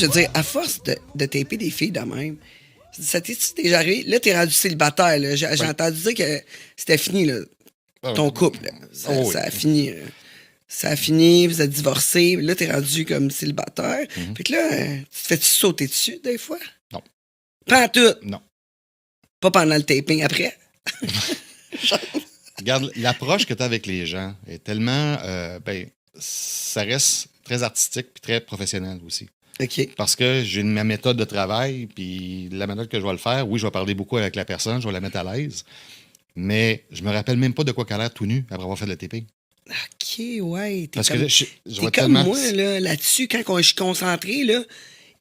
je veux dire, à force de taper des filles de même, ça t'est-tu déjà arrivé? Là, t'es rendu célibataire, là. J'ai entendu dire que c'était fini, là. Ton couple, là. Ça a fini, là. Ça a fini, vous êtes divorcés, là, t'es rendu comme célibataire. Fait que là, tu te fais-tu sauter dessus, des fois? Non. Pas en tout? Non. Pas pendant le taping, après? Regarde, l'approche que tu as avec les gens est tellement... ça reste très artistique puis très professionnel aussi. OK. Parce que j'ai ma méthode de travail, puis la méthode que je vais le faire, oui, je vais parler beaucoup avec la personne, je vais la mettre à l'aise, mais je me rappelle même pas de quoi qu'elle a l'air tout nu après avoir fait le taping. OK, ouais. Parce que je T'es vois comme tellement... moi, là-dessus, quand je suis concentré, là.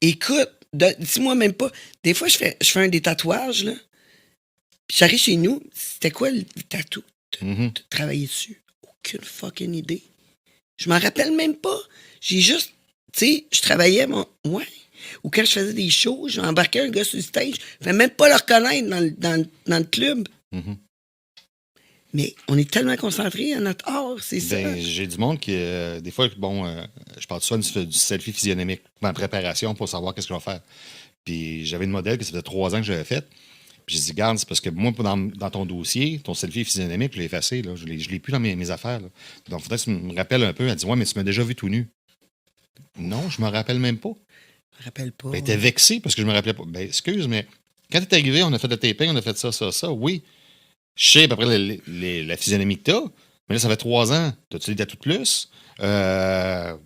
Écoute, dis-moi même pas. Des fois, je fais des tatouages, là. Puis j'arrive chez nous. C'était quoi le tatou? De travailler dessus? Aucune fucking idée. Je m'en rappelle même pas. J'ai juste... Tu sais, je travaillais, ouais. Ou quand je faisais des shows, j'embarquais un gars sur le stage. Je ne même pas le reconnaître dans le club. Mais on est tellement concentrés à notre art, c'est ça. J'ai du monde qui, des fois, je parle souvent du selfie physionomique, ma préparation pour savoir qu'est-ce que je vais faire. Puis j'avais une modèle que ça fait 3 ans que j'avais faite. Puis j'ai dit, garde, c'est parce que moi, dans ton dossier, ton selfie physionomique, je l'ai effacé. Là. Je l'ai plus dans mes affaires. Là. Donc, il faudrait que tu me rappelles un peu. Elle dit, ouais, mais tu m'as déjà vu tout nu. Non, je me rappelle même pas. Je me rappelle pas. Ben, t'es vexé parce que je me rappelais pas. Ben, excuse, mais quand t'es arrivé, on a fait le taping, on a fait ça. Oui. Je sais à peu près la physionomie que t'as, mais là, ça fait 3 ans. T'as-tu des tatous de plus?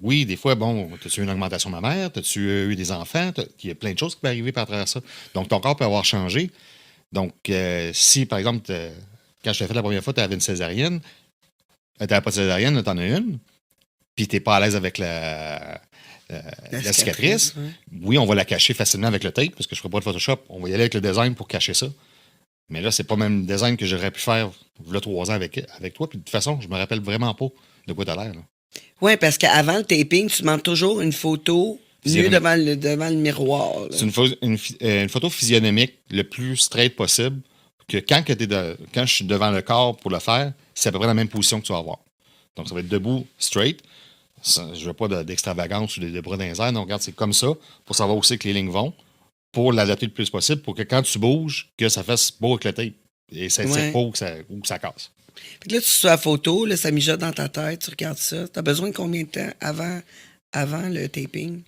Oui, des fois, bon, t'as-tu eu une augmentation mammaire? T'as-tu eu des enfants? Il y a plein de choses qui peuvent arriver par travers ça. Donc, ton corps peut avoir changé. Donc, si, par exemple, quand je t'ai fait la première fois, tu avais une césarienne, tu n'avais pas de césarienne, tu en as une, puis tu n'es pas à l'aise avec la cicatrice, ouais. Oui, on va la cacher facilement avec le tape, parce que je ne ferai pas de Photoshop. On va y aller avec le design pour cacher ça. Mais là, c'est pas même le design que j'aurais pu faire il y a 3 ans avec toi. Puis de toute façon, je me rappelle vraiment pas de quoi tu as l'air. Oui, parce qu'avant le taping, tu demandes toujours une photo nue devant le miroir. Là. C'est une photo physionomique le plus straight possible, que quand je suis devant le corps pour le faire, c'est à peu près la même position que tu vas avoir. Donc, ça va être debout, straight. Je ne veux pas d'extravagance ou de bras dans les airs. Donc, regarde, c'est comme ça, pour savoir aussi que les lignes vont, pour l'adapter le plus possible, pour que quand tu bouges, que ça fasse beau avec le tape. Et ça ne tire pas ou que ça casse. Puis là, tu fais la photo, là, ça mijote dans ta tête, tu regardes ça. Tu as besoin de combien de temps avant le taping?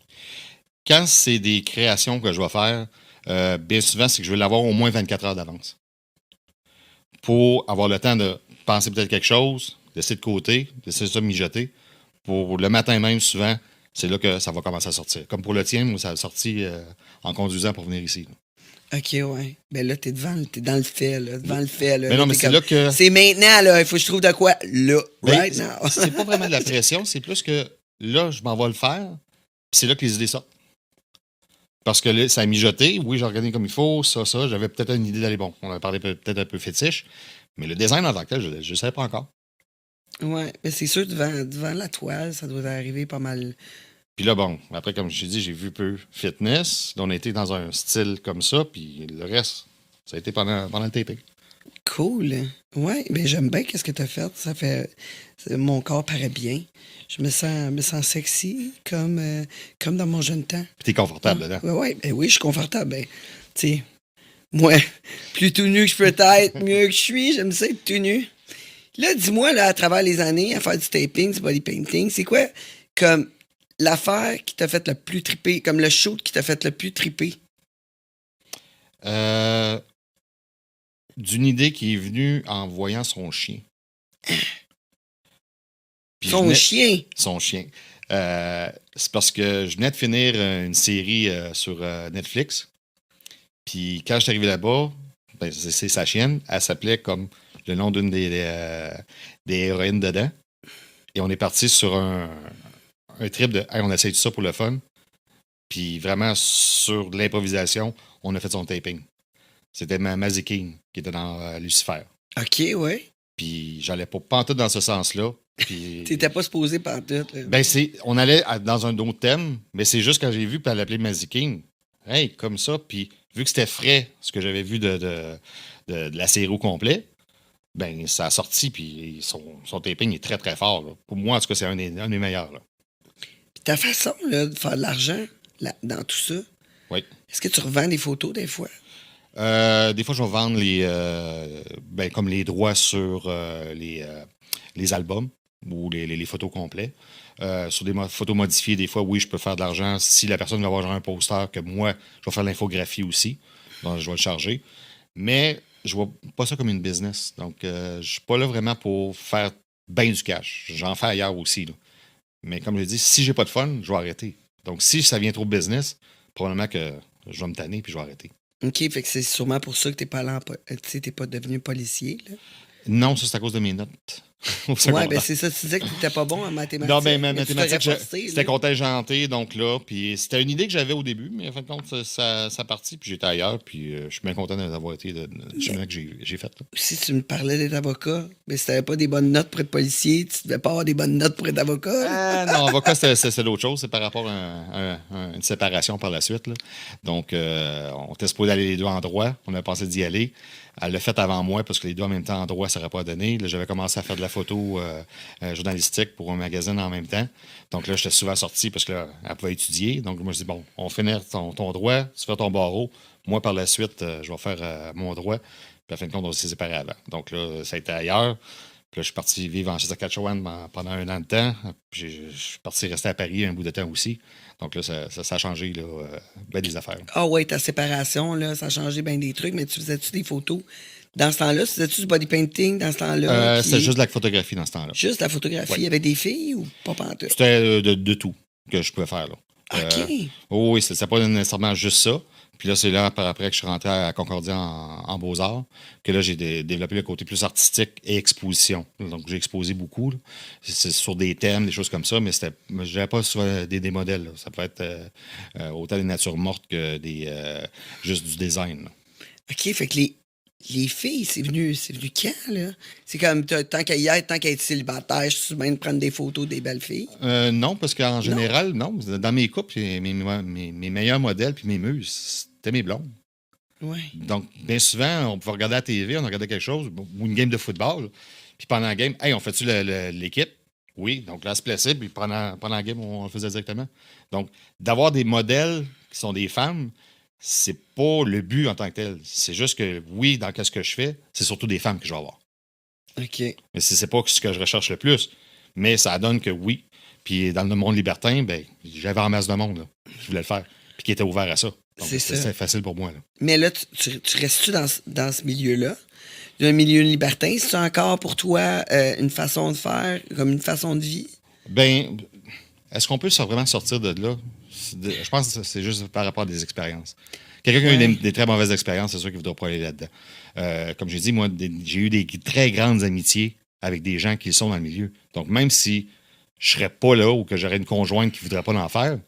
Quand c'est des créations que je vais faire, bien souvent, c'est que je vais l'avoir au moins 24 heures d'avance. Pour avoir le temps de penser peut-être quelque chose, laisser de côté, laisser ça mijoter. Pour le matin même, souvent, c'est là que ça va commencer à sortir. Comme pour le tien, moi, ça a sorti en conduisant pour venir ici. Là. OK, ouais. Ben là, t'es dans le fait, là. Devant le fait, là. Mais non, mais c'est là que... C'est maintenant, là. Il faut que je trouve de quoi, là, right now. C'est pas vraiment de la pression, c'est plus que là, je m'en vais le faire, puis c'est là que les idées sortent. Parce que là, ça a mijoté. Oui, j'ai regardé comme il faut, ça. J'avais peut-être une idée d'aller, bon, on a parlé peut-être un peu fétiche, mais le design en tant que tel, je ne savais pas encore. Ouais, mais c'est sûr, devant la toile, ça doit arriver pas mal. Puis là, bon, après, comme je t'ai dit, j'ai vu peu fitness. On a été dans un style comme ça, puis le reste, ça a été pendant le taping. Cool. Ouais, ben j'aime bien qu'est-ce que tu as fait. Mon corps paraît bien. Je me sens sexy comme dans mon jeune temps. Puis t'es confortable dedans. Ouais, ben oui, je suis confortable. Ben, tu sais, moi, plus tout nu que je peux être, mieux que je suis, j'aime ça être tout nu. Là, dis-moi, là, à travers les années, à faire du taping, du body painting, c'est quoi comme l'affaire qui t'a fait le plus triper, comme le shoot qui t'a fait le plus triper? D'une idée qui est venue en voyant son chien. Son chien? Son chien. C'est parce que je venais de finir une série sur Netflix. Puis quand je suis arrivé là-bas, ben, c'est sa chienne. Elle s'appelait comme le nom d'une des héroïnes dedans. Et on est parti sur un trip de hey, on essaye tout ça pour le fun. Puis vraiment, sur de l'improvisation, on a fait son taping. C'était Mazzy King qui était dans Lucifer. OK, ouais. Puis j'allais pas pantoute dans ce sens-là. Puis... T'étais pas supposé pantoute. Là. Ben, on allait dans un autre thème, mais c'est juste quand j'ai vu, puis elle l'appelait Mazzy King. Hey, comme ça. Puis vu que c'était frais, ce que j'avais vu de la série au complet, ben ça a sorti, puis son taping est très, très fort. Là. Pour moi, en tout cas, c'est un des meilleurs. Là. Puis ta façon là, de faire de l'argent dans tout ça. Oui. Est-ce que tu revends des photos des fois? Des fois, je vais vendre comme les droits sur les albums ou les photos complets. Sur des photos modifiées, des fois, oui, je peux faire de l'argent. Si la personne va avoir genre un poster, que moi, je vais faire l'infographie aussi. Donc, je vais le charger. Mais je vois pas ça comme une business. Donc, je suis pas là vraiment pour faire bien du cash. J'en fais ailleurs aussi, là. Mais comme je l'ai dit, si j'ai pas de fun, je vais arrêter. Donc, si ça vient trop business, probablement que je vais me tanner puis je vais arrêter. OK, fait que c'est sûrement pour ça que t'es pas t'es pas devenu policier, là. Non, ça, c'est à cause de mes notes. Ouais, ben c'est ça, tu disais que tu n'étais pas bon en mathématiques. Non, ben mathématiques, c'était c'était contingenté, donc là, puis c'était une idée que j'avais au début, mais en fin de compte, ça partit, puis j'étais ailleurs, puis je suis bien content d'avoir été du chemin que j'ai fait. Là. Si tu me parlais d'être avocat, mais si tu n'avais pas des bonnes notes pour être policier, tu devais pas avoir des bonnes notes pour être avocat. Non, avocat, c'est d'autres choses, c'est par rapport à une séparation par la suite. Là. Donc, on était supposé aller les deux en droit, on a pensé d'y aller. Elle l'a fait avant moi parce que les deux en même temps en droit, ça n'aurait pas donné. Là, j'avais commencé à faire de la photo journalistique pour un magazine en même temps. Donc là, j'étais souvent sorti parce que là, elle pouvait étudier. Donc moi, je dis, bon, on finit ton droit, tu fais ton barreau. Moi, par la suite, je vais faire mon droit. Puis à fin de compte, on s'est séparés avant. Donc là, ça a été ailleurs. Puis là, je suis parti vivre en Saskatchewan pendant 1 an de temps. Puis je suis parti rester à Paris un bout de temps aussi. Donc là, ça a changé là, ben des affaires. Ah ouais, ta séparation, là, ça a changé bien des trucs, mais tu faisais-tu des photos? Dans ce temps-là, faisais-tu du body painting dans ce temps-là? C'était juste de la photographie dans ce temps-là. Juste la photographie? Il y avait des filles ou pas pantoute? C'était de tout que je pouvais faire. Là. OK. Oui, c'est pas nécessairement juste ça. Puis là, c'est là, par après, que je suis rentré à Concordia en Beaux-Arts, que là, j'ai développé le côté plus artistique et exposition. Donc, j'ai exposé beaucoup. Là. C'est sur des thèmes, des choses comme ça, mais je n'avais pas sur des modèles. Là. Ça peut être autant des natures mortes que juste du design. Là. OK, fait que les filles, c'est venu quand, là? C'est comme, tant qu'à y être, tant qu'à être célibataire, je suis bien de prendre des photos des belles filles? Non, parce qu'en général, non. Dans mes couples, mes meilleurs modèles puis mes muses, c'était mes blondes. Ouais. Donc, bien souvent, on pouvait regarder à la TV, on regardait quelque chose, ou une game de football, puis pendant la game, hey, on fait-tu l'équipe? Oui, donc là, se plaçait, puis pendant la game, on le faisait directement. Donc, d'avoir des modèles qui sont des femmes, c'est pas le but en tant que tel. C'est juste que, oui, dans ce que je fais, c'est surtout des femmes que je vais avoir. OK. Mais c'est pas ce que je recherche le plus. Mais ça donne que oui. Puis dans le monde libertin, ben j'avais en masse de monde. Là. Je voulais le faire. Puis qui était ouvert à ça. Donc, c'est facile pour moi. Là. Mais là, tu restes-tu dans ce milieu-là? Un milieu libertin, c'est encore pour toi une façon de faire, comme une façon de vie? Ben, est-ce qu'on peut vraiment sortir de là? Je pense que c'est juste par rapport à des expériences. Quelqu'un qui a eu des très mauvaises expériences, c'est sûr qu'il ne voudra pas aller là-dedans. Comme j'ai dit, moi, j'ai eu des très grandes amitiés avec des gens qui sont dans le milieu. Donc, même si je ne serais pas là ou que j'aurais une conjointe qui ne voudrait pas en faire,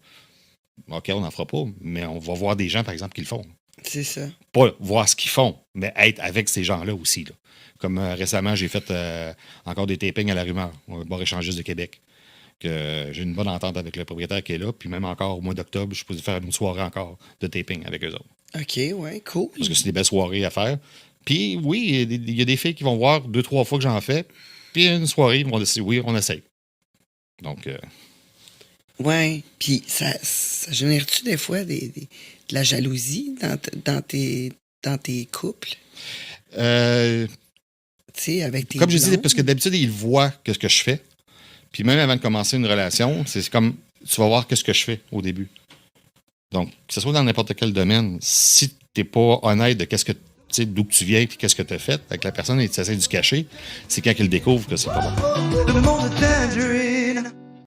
OK, on n'en fera pas, mais on va voir des gens, par exemple, qui le font. C'est ça. Pas voir ce qu'ils font, mais être avec ces gens-là aussi. Là. Comme récemment, j'ai fait encore des tapings à la Rumeur, au bar échangiste de Québec. Que j'ai une bonne entente avec le propriétaire qui est là. Puis même encore au mois d'octobre, je suis supposé faire une soirée encore de taping avec eux autres. OK, ouais, cool. Parce que c'est des belles soirées à faire. Puis oui, il y a des filles qui vont voir 2-3 fois que j'en fais. Puis une soirée, ils vont décider, oui, on essaye. Donc. Ouais. Puis ça génère-tu des fois de la jalousie dans tes couples? Tu sais, avec tes comme je disais, blondes? parce que d'habitude, ils voient ce que je fais. Puis même avant de commencer une relation, c'est comme tu vas voir ce que je fais au début. Donc, que ce soit dans n'importe quel domaine, si tu n'es pas honnête de d'où tu viens et qu'est-ce que tu as fait avec la personne et tu essaies de se cacher, c'est quand qu'ils découvrent que c'est pas bon.